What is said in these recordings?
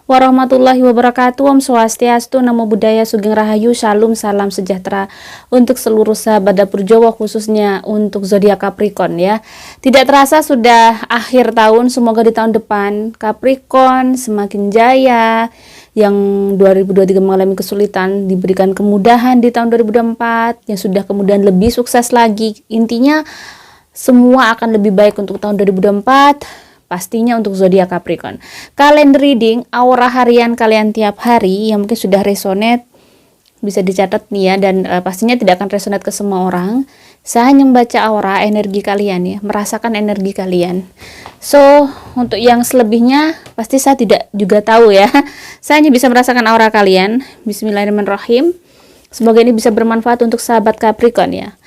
warahmatullahi wabarakatuh. Om Swastiastu, Namo Buddhaya, Sugeng Rahayu, Shalom, salam sejahtera untuk seluruh sahabat dapur Jawa, khususnya untuk zodiak Capricorn ya. Tidak terasa sudah akhir tahun, semoga di tahun depan Capricorn semakin jaya. Yang 2023 mengalami kesulitan diberikan kemudahan di tahun 2024, yang sudah kemudian lebih sukses lagi. Intinya semua akan lebih baik untuk tahun 2024. Pastinya untuk zodiak Capricorn. Kalender reading aura harian kalian tiap hari yang mungkin sudah resonate bisa dicatat nih ya, dan pastinya tidak akan resonate ke semua orang. Saya hanya membaca aura energi kalian ya, merasakan energi kalian. So, untuk yang selebihnya pasti saya tidak juga tahu ya. Saya hanya bisa merasakan aura kalian. Bismillahirrahmanirrahim. Semoga ini bisa bermanfaat untuk sahabat Capricorn ya.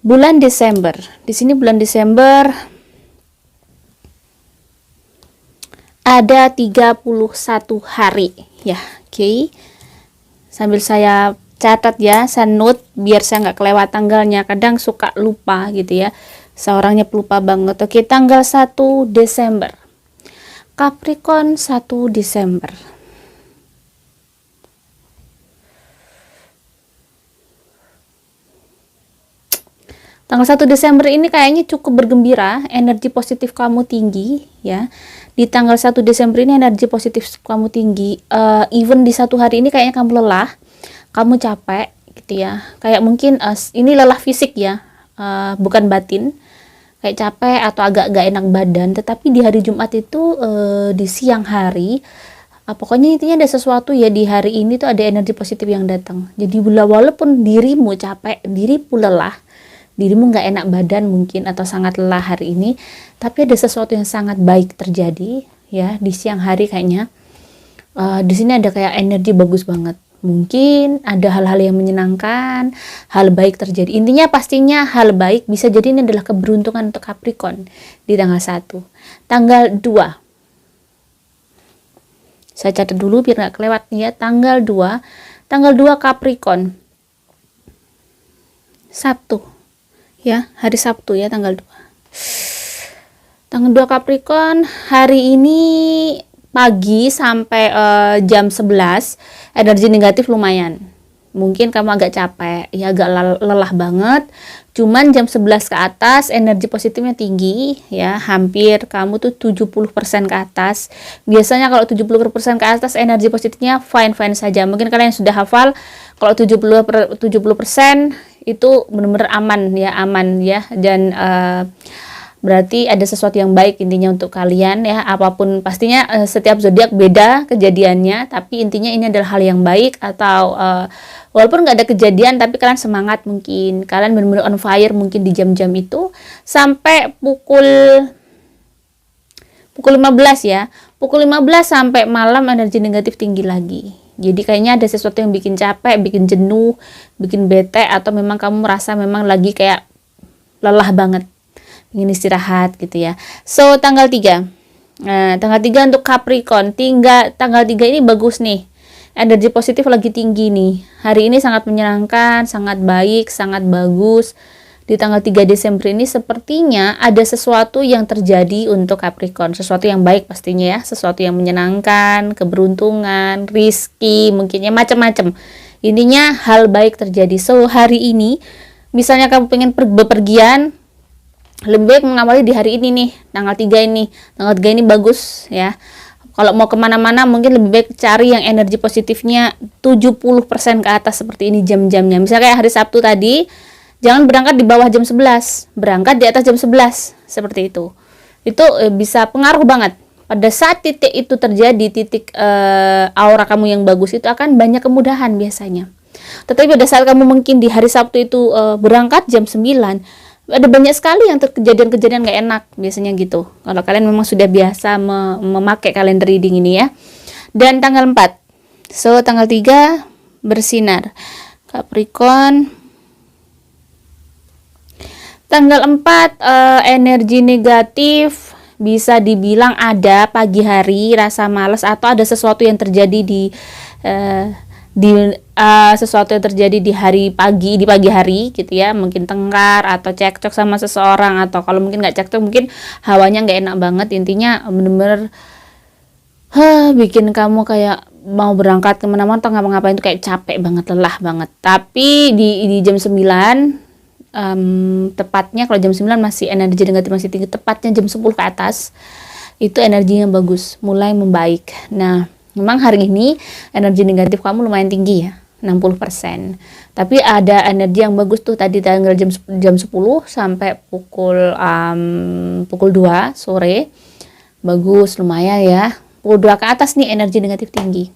Bulan Desember. Di sini bulan Desember ada 31 hari ya. Oke. Sambil saya catat ya, saya note biar saya nggak kelewat tanggalnya. Kadang suka lupa gitu ya. Seorangnya pelupa banget. Oke, tanggal 1 Desember. Capricorn 1 Desember. Tanggal 1 Desember ini kayaknya cukup bergembira, energi positif kamu tinggi ya. Di tanggal 1 Desember ini energi positif kamu tinggi. Even di satu hari ini kayaknya kamu lelah, kamu capek gitu ya. Kayak mungkin ini lelah fisik ya, bukan batin. Kayak capek atau agak gak enak badan. Tetapi di hari Jumat itu di siang hari, pokoknya intinya ada sesuatu ya di hari ini tuh ada energi positif yang datang. Jadi walaupun dirimu capek, dirimu lelah, dirimu nggak enak badan mungkin atau sangat lelah hari ini, tapi ada sesuatu yang sangat baik terjadi ya di siang hari kayaknya. Di sini ada kayak energi bagus banget. Mungkin ada hal-hal yang menyenangkan, hal baik terjadi. Intinya pastinya hal baik, bisa jadi ini adalah keberuntungan untuk Capricorn di tanggal 1. Tanggal 2. Saya catat dulu biar nggak kelewat nih ya. Tanggal 2. Tanggal 2 Capricorn. Sabtu. Ya, hari Sabtu ya, tanggal 2. Tanggal 2 Capricorn, hari ini pagi sampai jam 11, energi negatif lumayan. Mungkin kamu agak capek, ya agak lelah banget. Cuman jam 11 ke atas energi positifnya tinggi ya, hampir kamu tuh 70% ke atas. Biasanya kalau 70% ke atas energi positifnya fine-fine saja. Mungkin kalian sudah hafal kalau 70% itu benar-benar aman ya, dan berarti ada sesuatu yang baik intinya untuk kalian ya. Apapun pastinya setiap zodiak beda kejadiannya, tapi intinya ini adalah hal yang baik. Atau walaupun nggak ada kejadian tapi kalian semangat, mungkin kalian benar-benar on fire mungkin di jam-jam itu sampai pukul 15 ya. Pukul 15 sampai malam energi negatif tinggi lagi. Jadi kayaknya ada sesuatu yang bikin capek, bikin jenuh, bikin bete, atau memang kamu merasa memang lagi kayak lelah banget, ingin istirahat gitu ya. So, tanggal 3. Nah, tanggal 3 untuk Capricorn. Tanggal 3 ini bagus nih. Energi positif lagi tinggi nih. Hari ini sangat menyenangkan, sangat baik, sangat bagus. Di tanggal 3 Desember ini sepertinya ada sesuatu yang terjadi untuk Capricorn. Sesuatu yang baik pastinya ya. Sesuatu yang menyenangkan, keberuntungan, rizki, mungkinnya macam-macam. Intinya hal baik terjadi. So, hari ini, misalnya kamu pengen bepergian, lebih baik mengawali di hari ini nih, tanggal 3 ini. Tanggal 3 ini bagus ya. Kalau mau kemana-mana mungkin lebih baik cari yang energi positifnya 70% ke atas seperti ini jam-jamnya. Misalnya kayak hari Sabtu tadi, jangan berangkat di bawah jam 11, berangkat di atas jam 11, seperti itu. Itu bisa pengaruh banget. Pada saat titik itu terjadi, titik aura kamu yang bagus itu akan banyak kemudahan biasanya. Tetapi pada saat kamu mungkin di hari Sabtu itu berangkat jam 9, ada banyak sekali yang kejadian-kejadian gak enak biasanya gitu. Kalau kalian memang sudah biasa memakai kalender reading ini ya. Dan tanggal 4. So, tanggal 3 bersinar. Capricorn. Tanggal 4 energi negatif bisa dibilang ada pagi hari, rasa malas, atau ada sesuatu yang terjadi di sesuatu yang terjadi di pagi hari gitu ya, mungkin tengkar atau cekcok sama seseorang, atau kalau mungkin nggak cekcok mungkin hawanya nggak enak banget. Intinya bener-bener bikin kamu kayak mau berangkat kemana-mana atau ngapa-ngapain itu kayak capek banget, lelah banget. Tapi di jam 9, tepatnya kalau jam 9 masih energi negatif masih tinggi, tepatnya jam 10 ke atas itu energinya bagus, mulai membaik. Nah, memang hari ini energi negatif kamu lumayan tinggi ya, 60%. Tapi ada energi yang bagus tuh tadi tanggal jam 10 sampai pukul 2 sore. Bagus, lumayan ya. Pukul 2 ke atas nih energi negatif tinggi.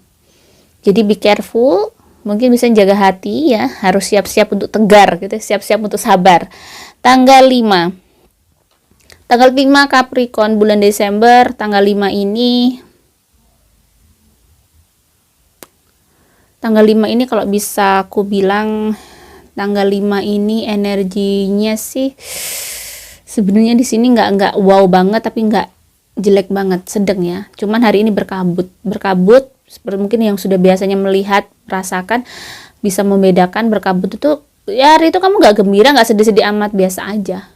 Jadi be careful, mungkin bisa jaga hati ya, harus siap-siap untuk tegar gitu, siap-siap untuk sabar. Tanggal 5 Capricorn bulan Desember, tanggal 5 ini kalau bisa aku bilang tanggal 5 ini energinya sih sebenarnya di sini nggak wow banget, tapi nggak jelek banget, sedang ya. Cuman hari ini berkabut seperti mungkin yang sudah biasanya melihat, merasakan, bisa membedakan berkabut itu ya hari itu kamu nggak gembira, nggak sedih-sedih amat, biasa aja.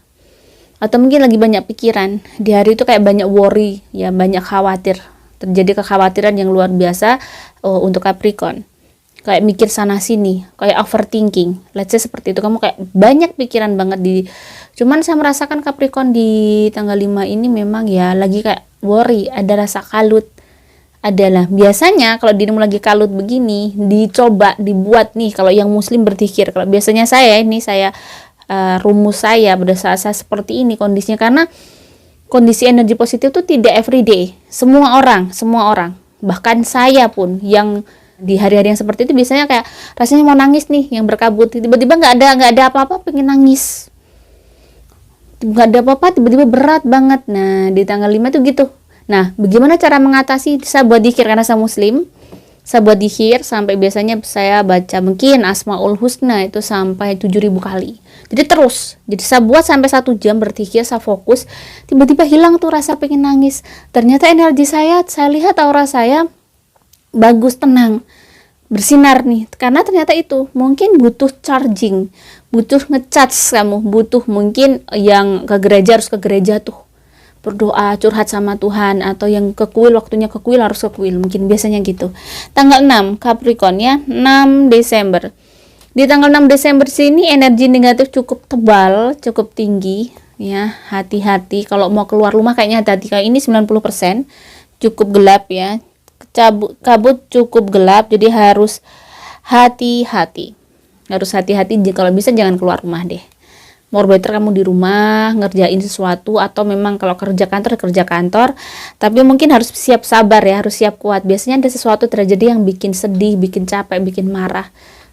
Atau mungkin lagi banyak pikiran di hari itu, kayak banyak worry ya, banyak khawatir, terjadi kekhawatiran yang luar biasa untuk Capricorn, kayak mikir sana sini, kayak overthinking, let's say seperti itu. Kamu kayak banyak pikiran banget cuman saya merasakan Capricorn di tanggal 5 ini memang ya lagi kayak worry, ada rasa kalut. Adalah biasanya kalau dirimu lagi kalut begini, dicoba dibuat nih, kalau yang muslim berpikir, kalau biasanya saya rumus saya pada saat saya seperti ini kondisinya, karena kondisi energi positif itu tidak everyday, semua orang, bahkan saya pun yang di hari-hari yang seperti itu biasanya kayak rasanya mau nangis nih, yang berkabut, tiba-tiba nggak ada apa-apa, pengen nangis, nggak ada apa-apa, tiba-tiba berat banget. Nah di tanggal 5 tuh gitu. Nah, bagaimana cara mengatasi? Saya buat dikir karena saya muslim. Saya buat dikir sampai biasanya saya baca mungkin Asmaul Husna itu sampai 7.000 kali. Jadi terus. Jadi saya buat sampai 1 jam berpikir, saya fokus. Tiba-tiba hilang tuh rasa pengen nangis. Ternyata energi saya lihat aura saya bagus, tenang, bersinar nih. Karena ternyata itu mungkin butuh charging, butuh ngecharge kamu, butuh mungkin yang ke gereja harus ke gereja tuh, berdoa, curhat sama Tuhan, atau yang ke kuil, waktunya ke kuil harus ke kuil, mungkin biasanya gitu. Tanggal 6 Capricorn ya, 6 Desember. Di tanggal 6 Desember sini energi negatif cukup tebal, cukup tinggi ya. Hati-hati kalau mau keluar rumah, kayaknya hati-hati. Kayak ini 90% cukup gelap ya. Kabut cukup gelap, jadi harus hati-hati. Kalau bisa jangan keluar rumah deh. More better kamu di rumah ngerjain sesuatu, atau memang kalau kerja kantor, tapi mungkin harus siap sabar ya, harus siap kuat. Biasanya ada sesuatu terjadi yang bikin sedih, bikin capek, bikin marah,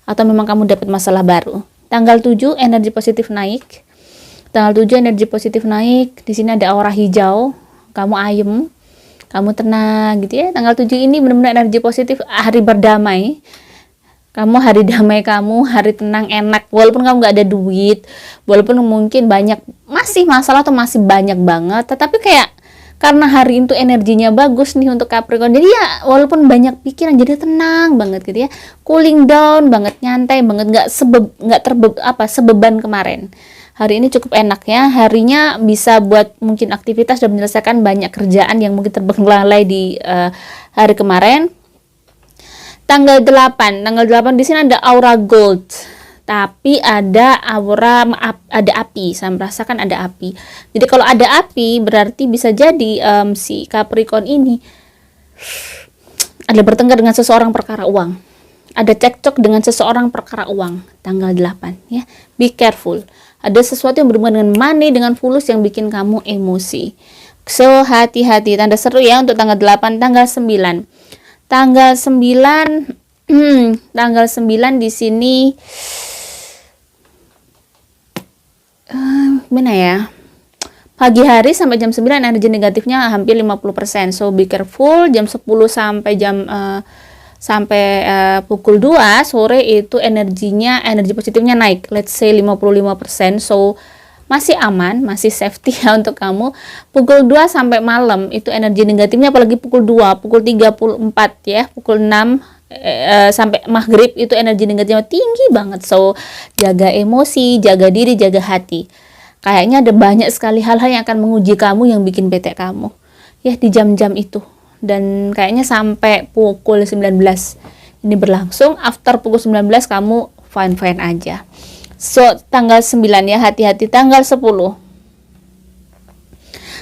atau memang kamu dapat masalah baru. Tanggal 7 energi positif naik. Di sini ada aura hijau, kamu ayem, kamu tenang gitu ya. Tanggal 7 ini benar-benar energi positif, hari berdamai. Kamu hari damai, kamu hari tenang, enak, walaupun kamu gak ada duit, walaupun mungkin masih masalah atau masih banyak banget, tetapi kayak karena hari itu energinya bagus nih untuk Capricorn, jadi ya walaupun banyak pikiran jadi tenang banget gitu ya, cooling down banget, nyantai banget, sebeban kemarin. Hari ini cukup enak ya, harinya bisa buat mungkin aktivitas dan menyelesaikan banyak kerjaan yang mungkin terbengkalai di hari kemarin. Tanggal 8 di sini ada aura gold, tapi ada ada api. Saya merasakan ada api. Jadi kalau ada api berarti bisa jadi si Capricorn ini ada bertengkar dengan seseorang perkara uang, ada cekcok dengan seseorang perkara uang. Tanggal 8 ya, be careful. Ada sesuatu yang berhubungan dengan money, dengan fulus yang bikin kamu emosi. So hati-hati. Tanda seru ya untuk tanggal 8. Tanggal 9 di sini gimana ya? Pagi hari sampai jam 9 energi negatifnya hampir 50%. So be careful. Jam 10 sampai pukul 2 sore itu energi positifnya naik. Let's say 55%. So masih aman, masih safety ya untuk kamu. Pukul 2 sampai malam itu energi negatifnya, apalagi pukul 2, pukul 3:04 ya, pukul 6 sampai maghrib itu energi negatifnya tinggi banget. So jaga emosi, jaga diri, jaga hati. Kayaknya ada banyak sekali hal-hal yang akan menguji kamu, yang bikin bete kamu ya di jam-jam itu. dan kayaknya sampai pukul 19 ini berlangsung. After pukul 19 kamu fine-fine aja. So tanggal 9 ya, hati-hati tanggal 10.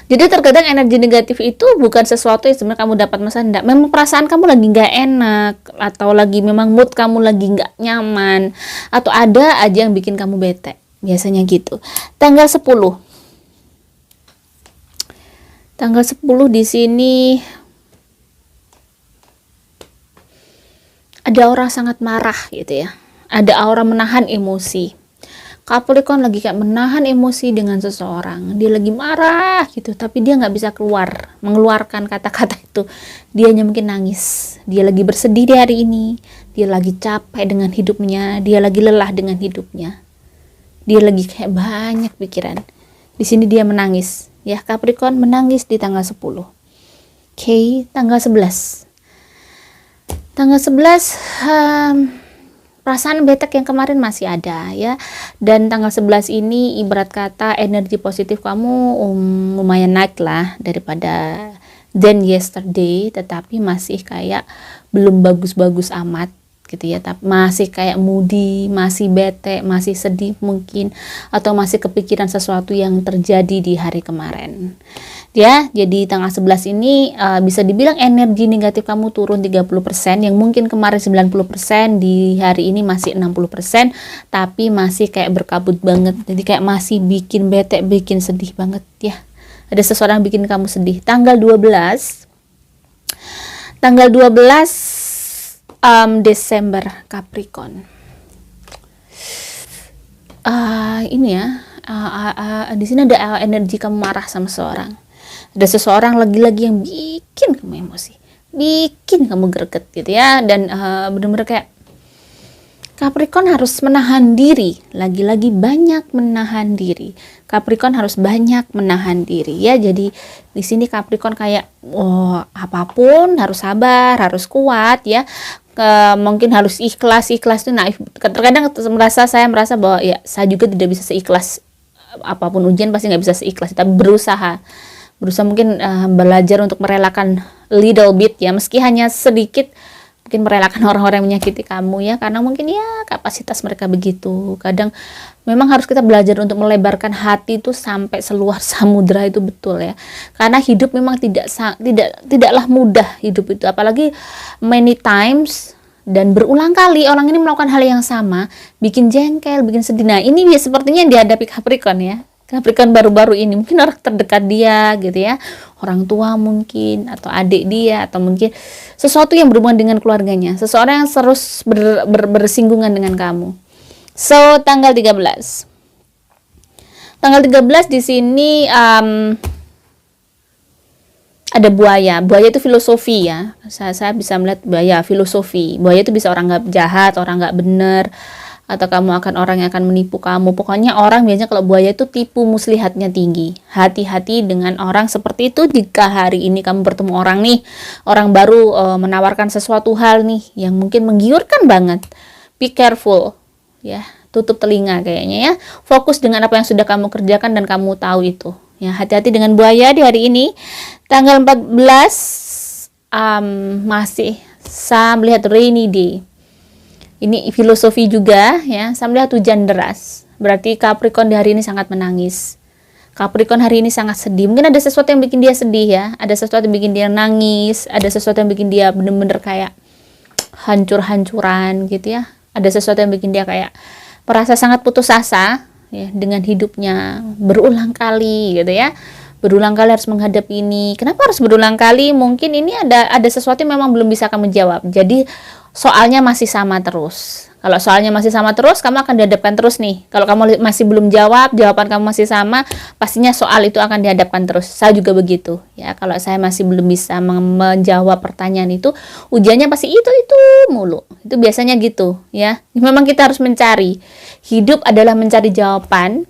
Jadi terkadang energi negatif itu bukan sesuatu yang sebenarnya kamu dapat masalah, enggak. Memang perasaan kamu lagi nggak enak, atau lagi memang mood kamu lagi nggak nyaman, atau ada aja yang bikin kamu bete. Biasanya gitu. Tanggal 10. Tanggal 10 di sini ada aura sangat marah gitu ya. Ada aura menahan emosi. Capricorn lagi kayak menahan emosi dengan seseorang, dia lagi marah gitu, tapi dia nggak bisa mengeluarkan kata-kata itu. Dia hanya mungkin nangis, dia lagi bersedih di hari ini, dia lagi capek dengan hidupnya, dia lagi lelah dengan hidupnya, dia lagi kayak banyak pikiran. Di sini dia menangis, ya. Capricorn menangis di tanggal 10. Oke, tanggal 11. Tanggal 11, perasaan betek yang kemarin masih ada ya, dan tanggal 11 ini ibarat kata energi positif kamu lumayan naik lah daripada than yesterday, tetapi masih kayak belum bagus-bagus amat gitu ya, tapi masih kayak moody, masih bete, masih sedih mungkin, atau masih kepikiran sesuatu yang terjadi di hari kemarin ya. Jadi tanggal 11 ini bisa dibilang energi negatif kamu turun 30%, yang mungkin kemarin 90%, di hari ini masih 60%, tapi masih kayak berkabut banget. Jadi kayak masih bikin bete, bikin sedih banget ya. Ada seseorang bikin kamu sedih. Tanggal 12 Desember, Capricorn. Ini ya, di sini ada energi kamu marah sama seseorang. Ada seseorang lagi-lagi yang bikin kamu emosi, bikin kamu greget gitu ya, dan benar-benar kayak Capricorn harus menahan diri, lagi-lagi banyak menahan diri. Capricorn harus banyak menahan diri ya. Jadi di sini Capricorn kayak apapun harus sabar, harus kuat ya. Mungkin harus ikhlas itu. Nah, terkadang saya merasa bahwa ya saya juga tidak bisa seikhlas apapun ujian, pasti nggak bisa seikhlas, tapi berusaha mungkin belajar untuk merelakan little bit ya, meski hanya sedikit, mungkin merelakan orang-orang yang menyakiti kamu ya, karena mungkin ya kapasitas mereka begitu. Kadang memang harus kita belajar untuk melebarkan hati itu sampai seluas samudra, itu betul ya, karena hidup memang tidaklah mudah hidup itu, apalagi many times dan berulang kali orang ini melakukan hal yang sama, bikin jengkel, bikin sedih. Nah ini sepertinya yang dihadapi Capricorn ya. Capricorn baru-baru ini mungkin orang terdekat dia gitu ya, orang tua mungkin, atau adik dia, atau mungkin sesuatu yang berhubungan dengan keluarganya, seseorang yang terus bersinggungan dengan kamu. So tanggal 13 di sini ada buaya itu filosofi ya. Saya bisa melihat buaya filosofi. Buaya itu bisa orang nggak jahat, orang nggak bener, atau kamu akan orang yang akan menipu kamu. Pokoknya orang biasanya kalau buaya itu tipu muslihatnya tinggi. Hati-hati dengan orang seperti itu. Jika hari ini kamu bertemu orang nih, orang baru menawarkan sesuatu hal nih yang mungkin menggiurkan banget, be careful ya, tutup telinga kayaknya ya. Fokus dengan apa yang sudah kamu kerjakan dan kamu tahu itu ya. Hati-hati dengan buaya di hari ini. Tanggal 14 masih saya melihat rainy day. Ini filosofi juga ya, saya melihat hujan deras. Berarti Capricorn di hari ini sangat menangis. Capricorn hari ini sangat sedih. Mungkin ada sesuatu yang bikin dia sedih ya. Ada sesuatu yang bikin dia nangis. Ada sesuatu yang bikin dia bener-bener kayak hancur-hancuran gitu ya. Ada sesuatu yang bikin dia kayak merasa sangat putus asa ya dengan hidupnya. Berulang kali gitu ya. Berulang kali harus menghadapi ini. Kenapa harus berulang kali? Mungkin ini ada sesuatu yang memang belum bisa kamu jawab. Jadi soalnya masih sama terus. Kalau soalnya masih sama terus, kamu akan dihadapkan terus nih. Kalau kamu masih belum jawab, jawaban kamu masih sama, pastinya soal itu akan dihadapkan terus. Saya juga begitu ya. Kalau saya masih belum bisa menjawab pertanyaan itu, ujiannya pasti itu mulu. Itu biasanya gitu ya. Memang kita harus mencari. Hidup adalah mencari jawaban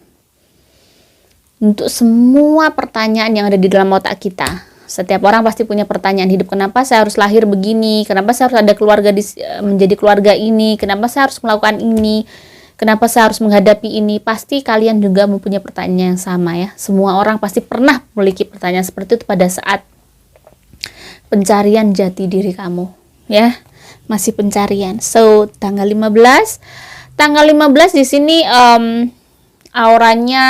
untuk semua pertanyaan yang ada di dalam otak kita. Setiap orang pasti punya pertanyaan hidup. Kenapa saya harus lahir begini? Kenapa saya harus ada keluarga menjadi keluarga ini? Kenapa saya harus melakukan ini? Kenapa saya harus menghadapi ini? Pasti kalian juga mempunyai pertanyaan yang sama ya. Semua orang pasti pernah memiliki pertanyaan seperti itu pada saat pencarian jati diri kamu, ya. Masih pencarian. So, tanggal 15 di sini auranya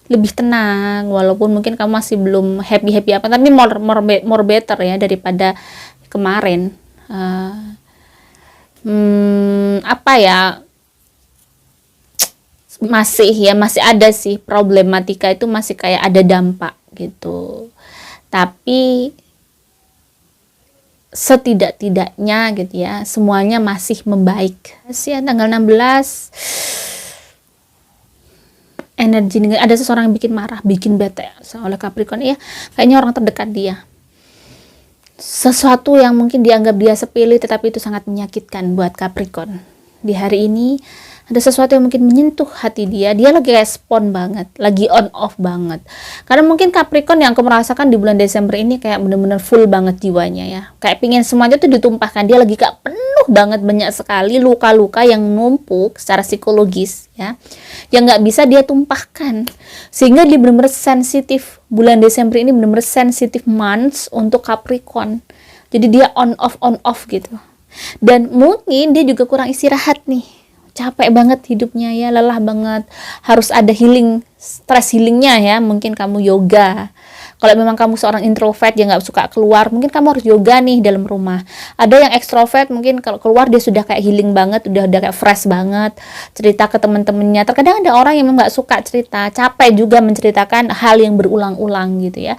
lebih tenang, walaupun mungkin kamu masih belum happy apa, tapi more better ya daripada kemarin. Apa ya, masih ada sih problematika, itu masih kayak ada dampak gitu, tapi setidak-tidaknya gitu ya, semuanya masih membaik. Sih tanggal 16 energi ada seseorang yang bikin marah, bikin bete oleh Capricorn ya, kayaknya orang terdekat dia. Sesuatu yang mungkin dianggap dia sepele tetapi itu sangat menyakitkan buat Capricorn. Di hari ini ada sesuatu yang mungkin menyentuh hati dia lagi respon banget, lagi on off banget. Karena mungkin Capricorn yang aku merasakan di bulan Desember ini kayak bener-bener full banget jiwanya ya. Kayak pingin semuanya tuh ditumpahkan, dia lagi kayak penuh banget, banyak sekali luka-luka yang numpuk secara psikologis ya, yang nggak bisa dia tumpahkan. Sehingga dia bener-bener sensitif, bulan Desember ini bener-bener sensitif months untuk Capricorn. Jadi dia on off gitu. Dan mungkin dia juga kurang istirahat nih. Capek banget hidupnya ya, lelah banget, harus ada healing, stress healingnya ya. Mungkin kamu yoga. Kalau memang kamu seorang introvert yang nggak suka keluar, mungkin kamu harus yoga nih dalam rumah. Ada yang extrovert, mungkin kalau keluar dia sudah kayak healing banget, udah kayak fresh banget, cerita ke teman-temannya. Terkadang ada orang yang memang nggak suka cerita, capek juga menceritakan hal yang berulang-ulang gitu ya,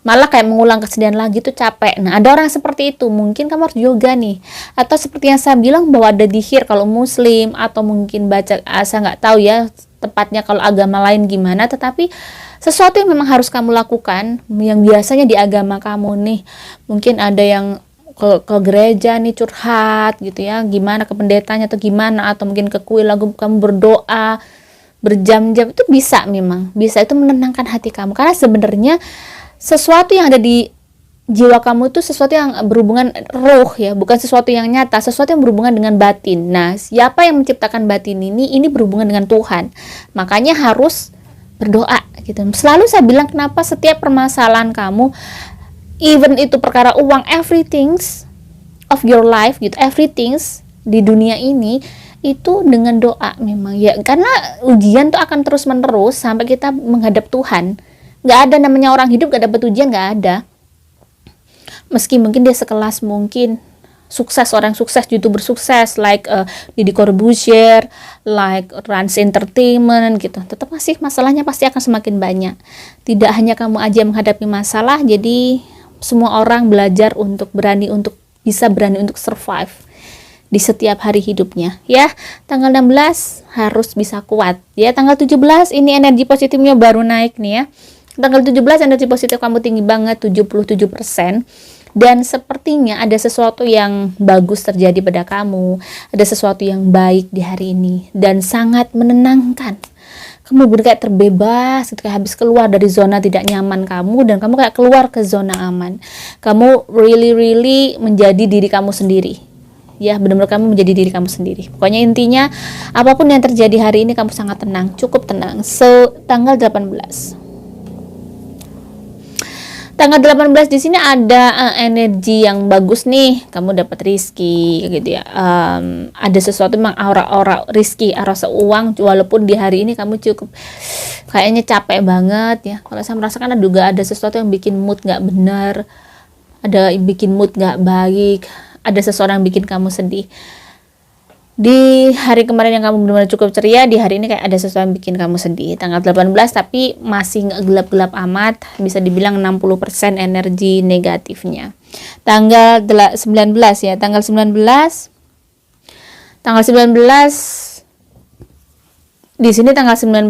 malah kayak mengulang kesedihan lagi tuh capek. Nah, ada orang seperti itu, mungkin kamu harus yoga nih. Atau seperti yang saya bilang bahwa ada dihir kalau muslim, atau mungkin baca, saya nggak tahu ya tepatnya kalau agama lain gimana, tetapi sesuatu yang memang harus kamu lakukan yang biasanya di agama kamu nih. Mungkin ada yang ke gereja nih curhat gitu ya, gimana ke pendetanya atau gimana, atau mungkin ke kuil lagu kamu berdoa berjam-jam, itu bisa, memang bisa, itu menenangkan hati kamu. Karena sebenarnya sesuatu yang ada di jiwa kamu itu sesuatu yang berhubungan roh ya, bukan sesuatu yang nyata, sesuatu yang berhubungan dengan batin. Nah, siapa yang menciptakan batin ini berhubungan dengan Tuhan. Makanya harus berdoa gitu. Selalu saya bilang kenapa setiap permasalahan kamu, even itu perkara uang, everything of your life gitu, everything di dunia ini itu dengan doa memang ya, karena ujian tuh akan terus menerus sampai kita menghadap Tuhan. Nggak ada namanya orang hidup gak dapat ujian, nggak ada. Meski mungkin dia sekelas mungkin sukses, orang sukses, youtuber sukses like Deddy Corbuzier, like Rans Entertainment gitu, tetap masih masalahnya pasti akan semakin banyak. Tidak hanya kamu aja yang menghadapi masalah, jadi semua orang belajar untuk bisa berani untuk survive di setiap hari hidupnya ya. Tanggal 16 harus bisa kuat ya. Tanggal 17 ini energi positifnya baru naik nih ya. Tanggal 17 energi positif kamu tinggi banget, 77%. Dan sepertinya ada sesuatu yang bagus terjadi pada kamu. Ada sesuatu yang baik di hari ini. Dan sangat menenangkan. Kamu kayak terbebas ketika habis keluar dari zona tidak nyaman kamu. Dan kamu kayak keluar ke zona aman. Kamu really menjadi diri kamu sendiri. Ya, benar-benar kamu menjadi diri kamu sendiri. Pokoknya intinya, apapun yang terjadi hari ini kamu sangat tenang, cukup tenang. So, tanggal 18. Tanggal 18 di sini ada energi yang bagus nih. Kamu dapat rezeki gitu ya. Ada sesuatu memang aura-aura rezeki, aura uang, walaupun di hari ini kamu cukup kayaknya capek banget ya. Kalau saya merasakan juga ada sesuatu yang bikin mood nggak benar. Ada bikin mood nggak baik. Ada seseorang yang bikin kamu sedih. Di hari kemarin yang kamu benar-benar cukup ceria, di hari ini kayak ada sesuatu yang bikin kamu sedih. Tanggal 18 tapi masih nggak gelap-gelap amat, bisa dibilang 60% energi negatifnya. Tanggal 19 ya, tanggal 19 di sini tanggal 19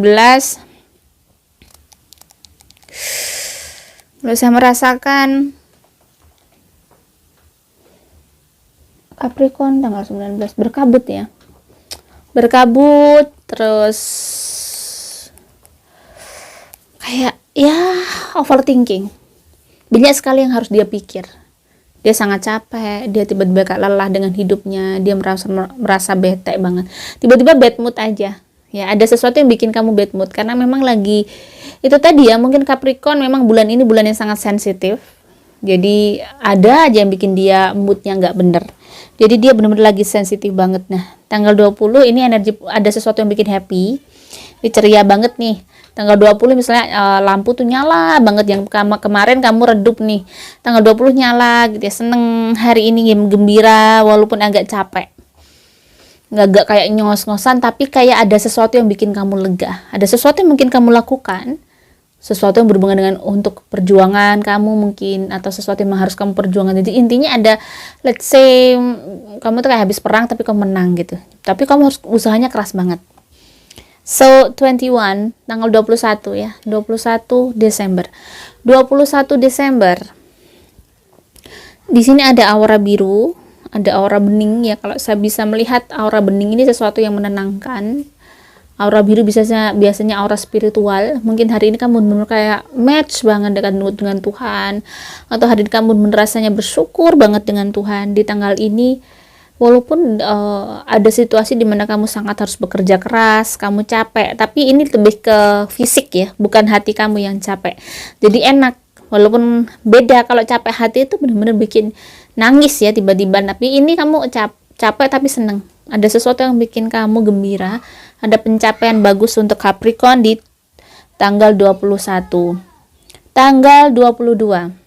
saya merasakan Capricorn tanggal 19 berkabut ya. Berkabut terus kayak ya overthinking. Banyak sekali yang harus dia pikir. Dia sangat capek, dia tiba-tiba kayak lelah dengan hidupnya, dia merasa bete banget. Tiba-tiba bad mood aja. Ya, ada sesuatu yang bikin kamu bad mood karena memang lagi itu tadi ya, mungkin Capricorn memang bulan ini bulan yang sangat sensitif. Jadi ada aja yang bikin dia moodnya nggak bener. Jadi dia bener-bener lagi sensitif banget. Nah, tanggal 20 ini energi ada sesuatu yang bikin happy. Ini ceria banget nih. Tanggal 20 misalnya lampu tuh nyala banget, yang kemarin kamu redup nih. Tanggal 20 nyala gitu ya, seneng hari ini, gembira walaupun agak capek. Nggak kayak ngos-ngosan, tapi kayak ada sesuatu yang bikin kamu lega. Ada sesuatu yang mungkin kamu lakukan, sesuatu yang berhubungan dengan untuk perjuangan kamu mungkin, atau sesuatu yang harus kamu perjuangan. Jadi intinya ada, let's say kamu tuh kayak habis perang tapi kamu menang gitu, tapi kamu harus usahanya keras banget. So 21 tanggal 21 ya, 21 Desember 21 Desember di sini ada aura biru, ada aura bening ya. Kalau saya bisa melihat aura bening ini sesuatu yang menenangkan. Aura biru biasanya aura spiritual. Mungkin hari ini kamu benar kayak match banget dengan Tuhan, atau hari ini kamu benar rasanya bersyukur banget dengan Tuhan di tanggal ini. Walaupun ada situasi di mana kamu sangat harus bekerja keras, kamu capek, tapi ini lebih ke fisik ya, bukan hati kamu yang capek. Jadi enak, walaupun beda. Kalau capek hati itu benar-benar bikin nangis ya tiba-tiba, tapi ini kamu capek tapi seneng. Ada sesuatu yang bikin kamu gembira, ada pencapaian bagus untuk Capricorn di tanggal 21. Tanggal 22.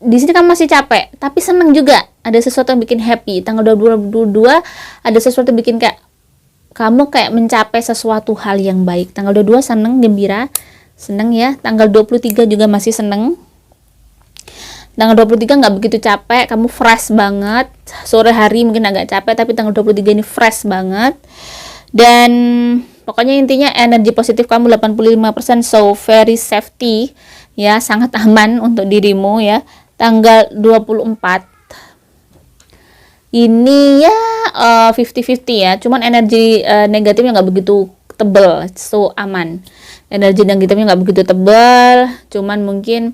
Di sini kamu masih capek, tapi seneng juga. Ada sesuatu yang bikin happy. Tanggal 22 ada sesuatu yang bikin kayak kamu kayak mencapai sesuatu hal yang baik. Tanggal 22 seneng, gembira, seneng ya. Tanggal 23 juga masih seneng. Tanggal 23 nggak begitu capek, kamu fresh banget. Sore hari mungkin agak capek, tapi tanggal 23 ini fresh banget. Dan pokoknya intinya energi positif kamu 85%, so very safety ya, sangat aman untuk dirimu ya. Tanggal 24 ini ya 50-50 ya, cuman energi negatifnya nggak begitu tebel, so aman. Energi negatifnya nggak begitu tebel, cuman mungkin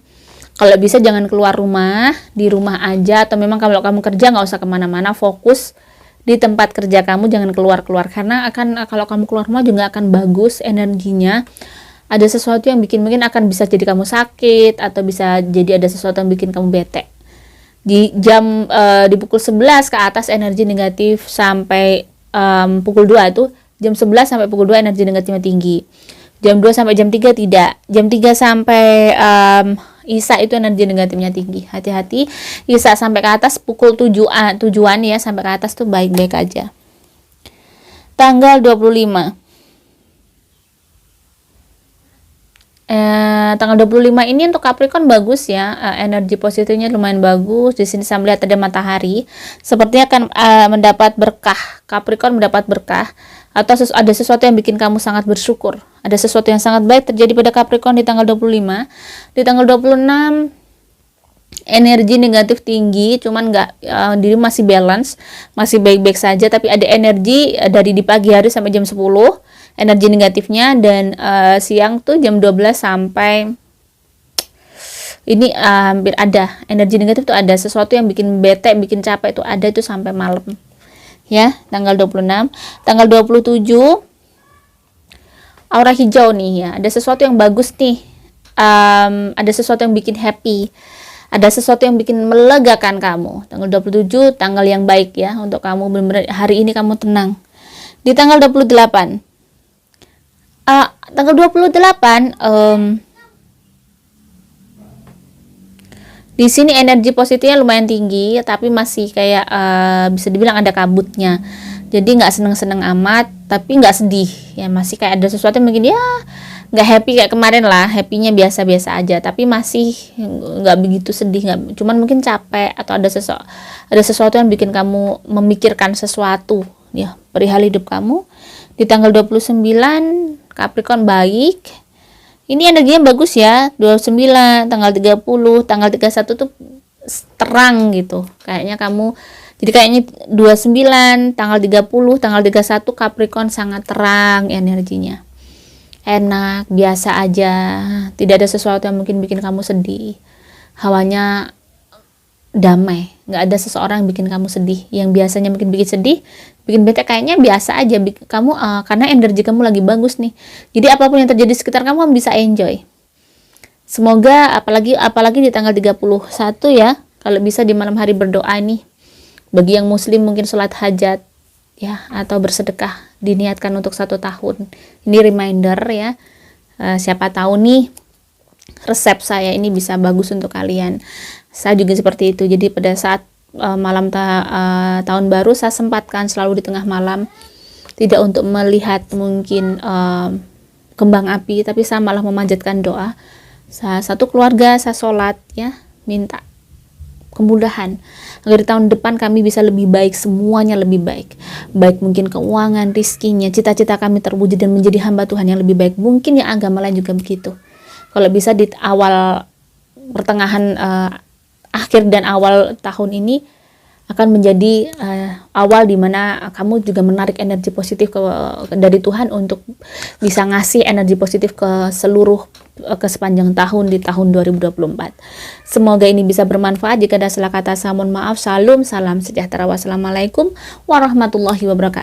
kalau bisa jangan keluar rumah, di rumah aja, atau memang kalau kamu kerja nggak usah kemana-mana, fokus di tempat kerja kamu, jangan keluar-keluar, karena kalau kamu keluar rumah juga akan bagus energinya. Ada sesuatu yang bikin mungkin akan bisa jadi kamu sakit, atau bisa jadi ada sesuatu yang bikin kamu bete. Di pukul 11 ke atas energi negatif sampai pukul 2 itu, jam 11 sampai pukul 2 energi negatifnya tinggi. Jam 2 sampai jam 3 tidak. Jam 3 sampai Isya itu energi negatifnya tinggi. Hati-hati. Isya sampai ke atas pukul 7-an ya, sampai ke atas tuh baik-baik aja. Tanggal 25. Tanggal 25 ini untuk Capricorn bagus ya, energi positifnya lumayan bagus. Di sini saya melihat ada matahari, sepertinya akan mendapat berkah. Capricorn mendapat berkah, atau ada sesuatu yang bikin kamu sangat bersyukur. Ada sesuatu yang sangat baik terjadi pada Capricorn di tanggal 25. Di tanggal 26 energi negatif tinggi, cuman diri masih balance, masih baik-baik saja, tapi ada energi dari di pagi hari sampai jam 10 energi negatifnya, dan siang tuh jam 12 sampai ini hampir ada energi negatif tuh, ada sesuatu yang bikin bete, bikin capek tuh ada itu sampai malam ya. Tanggal 26. Tanggal 27 aura hijau nih ya, ada sesuatu yang bagus nih, ada sesuatu yang bikin happy, ada sesuatu yang bikin melegakan kamu. Tanggal 27 tanggal yang baik ya untuk kamu, benar-benar hari ini kamu tenang. Di tanggal 28 tanggal 28 di sini energi positifnya lumayan tinggi, tapi masih kayak bisa dibilang ada kabutnya. Jadi nggak seneng-seneng amat, tapi nggak sedih ya, masih kayak ada sesuatu yang mungkin ya nggak happy kayak kemarin lah, happynya biasa-biasa aja, tapi masih nggak begitu sedih, nggak, cuman mungkin capek, atau ada sesuatu yang bikin kamu memikirkan sesuatu ya perihal hidup kamu. Di tanggal 29 Capricorn baik, ini energinya bagus ya. 29, tanggal 30, tanggal 31 tuh terang gitu kayaknya kamu. Jadi kayaknya 29, tanggal 30, tanggal 31 Capricorn sangat terang energinya, enak, biasa aja, tidak ada sesuatu yang mungkin bikin kamu sedih, hawanya damai, nggak ada seseorang yang bikin kamu sedih. Yang biasanya mungkin bikin sedih, bikin bete, kayaknya biasa aja kamu, karena energi kamu lagi bagus nih. Jadi apapun yang terjadi di sekitar kamu bisa enjoy. Semoga apalagi di tanggal 31 ya, kalau bisa di malam hari berdoa nih. Bagi yang muslim mungkin sholat hajat ya, atau bersedekah diniatkan untuk 1 tahun. Ini reminder ya. Siapa tahu nih resep saya ini bisa bagus untuk kalian. Saya juga seperti itu. Jadi pada saat malam tahun baru saya sempatkan selalu di tengah malam, tidak untuk melihat mungkin kembang api, tapi saya malah memanjatkan doa. Satu keluarga saya sholat ya, minta kemudahan agar di tahun depan kami bisa lebih baik, semuanya lebih baik, baik mungkin keuangan, rizkinya, cita-cita kami terwujud dan menjadi hamba Tuhan yang lebih baik. Mungkin yang agama lain juga begitu. Kalau bisa di awal, pertengahan, akhir dan awal tahun ini akan menjadi awal dimana kamu juga menarik energi positif dari Tuhan untuk bisa ngasih energi positif ke sepanjang tahun di tahun 2024. Semoga ini bisa bermanfaat. Jika ada salah kata, saya mohon maaf. Salam sejahtera. Wassalamualaikum warahmatullahi wabarakatuh.